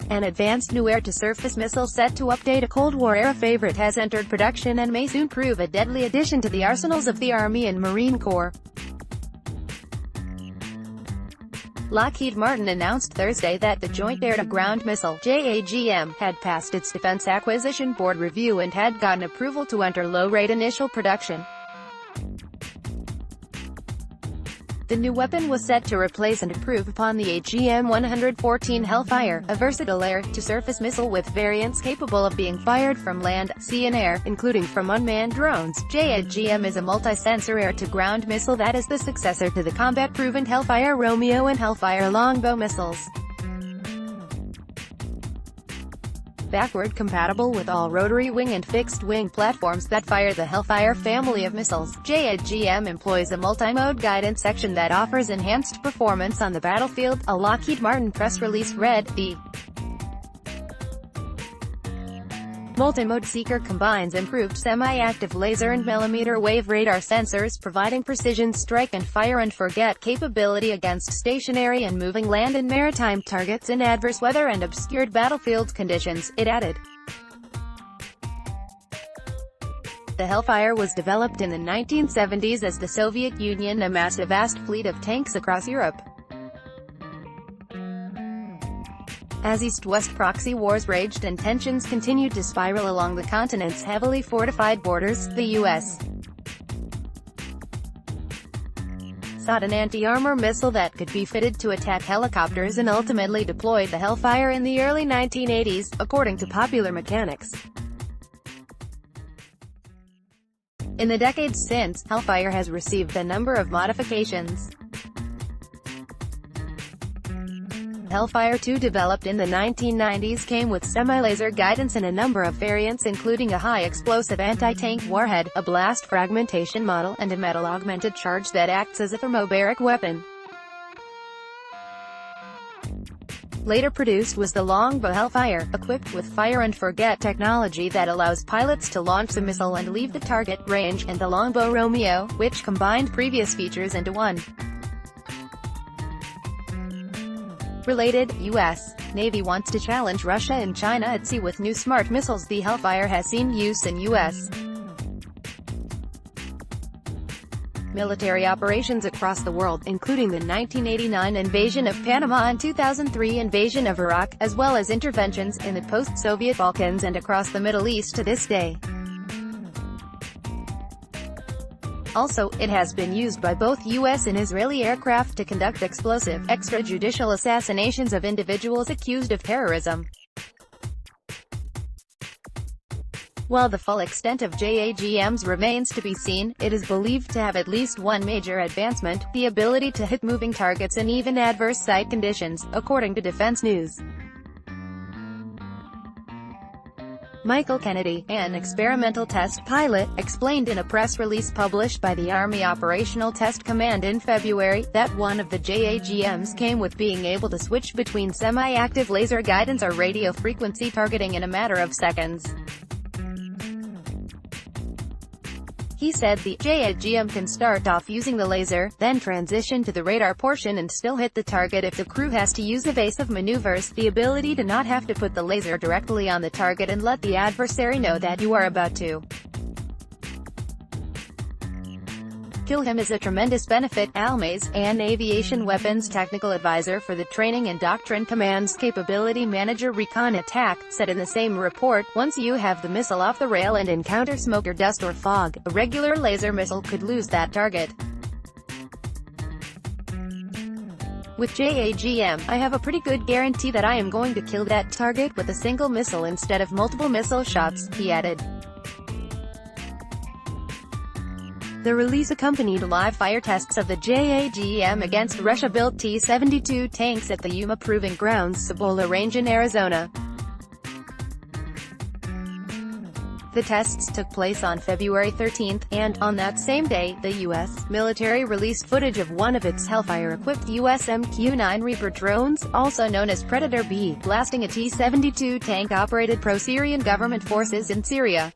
An advanced new air-to-surface missile set to update a Cold War-era favorite has entered production and may soon prove a deadly addition to the arsenals of the Army and Marine Corps. Lockheed Martin announced Thursday that the Joint Air-to-Ground Missile (JAGM) had passed its Defense Acquisition Board review and had gotten approval to enter low-rate initial production. The new weapon was set to replace and improve upon the AGM-114 Hellfire, a versatile air-to-surface missile with variants capable of being fired from land, sea and air, including from unmanned drones. JAGM is a multi-sensor air-to-ground missile that is the successor to the combat-proven Hellfire Romeo and Hellfire Longbow missiles. Backward compatible with all rotary-wing and fixed-wing platforms that fire the Hellfire family of missiles, JAGM employs a multi-mode guidance section that offers enhanced performance on the battlefield, a Lockheed Martin press release read. The multi-mode seeker combines improved semi-active laser and millimeter-wave radar sensors, providing precision strike and fire-and-forget capability against stationary and moving land and maritime targets in adverse weather and obscured battlefield conditions, it added. The Hellfire was developed in the 1970s as the Soviet Union amassed a vast fleet of tanks across Europe. As East-West proxy wars raged and tensions continued to spiral along the continent's heavily fortified borders, the U.S. sought an anti-armor missile that could be fitted to attack helicopters and ultimately deployed the Hellfire in the early 1980s, according to Popular Mechanics. In the decades since, Hellfire has received a number of modifications. Hellfire 2, developed in the 1990s, came with semi-laser guidance and a number of variants including a high-explosive anti-tank warhead, a blast fragmentation model, and a metal-augmented charge that acts as a thermobaric weapon. Later produced was the Longbow Hellfire, equipped with fire-and-forget technology that allows pilots to launch the missile and leave the target range, and the Longbow Romeo, which combined previous features into one. Related, U.S. Navy wants to challenge Russia and China at sea with new smart missiles. The Hellfire has seen use in U.S. military operations across the world, including the 1989 invasion of Panama and 2003 invasion of Iraq, as well as interventions in the post-Soviet Balkans and across the Middle East to this day. Also, it has been used by both U.S. and Israeli aircraft to conduct explosive, extrajudicial assassinations of individuals accused of terrorism. While the full extent of JAGMs remains to be seen, it is believed to have at least one major advancement: the ability to hit moving targets in even adverse site conditions, according to Defense News. Michael Kennedy, an experimental test pilot, explained in a press release published by the Army Operational Test Command in February, that one of the JAGMs came with being able to switch between semi-active laser guidance or radio frequency targeting in a matter of seconds. He said the JAGM can start off using the laser, then transition to the radar portion and still hit the target if the crew has to use evasive maneuvers. The ability to not have to put the laser directly on the target and let the adversary know that you are about to kill him is a tremendous benefit. Al Mays, an aviation weapons technical advisor for the Training and Doctrine Command's Capability Manager Recon Attack, said in the same report, once you have the missile off the rail and encounter smoke or dust or fog, a regular laser missile could lose that target. With JAGM, I have a pretty good guarantee that I am going to kill that target with a single missile instead of multiple missile shots, he added. The release accompanied live fire tests of the JAGM against Russia-built T-72 tanks at the Yuma Proving Grounds Cibola Range in Arizona. The tests took place on February 13, and, on that same day, the U.S. military released footage of one of its Hellfire-equipped US MQ-9 Reaper drones, also known as Predator B, blasting a T-72 tank operated pro-Syrian government forces in Syria.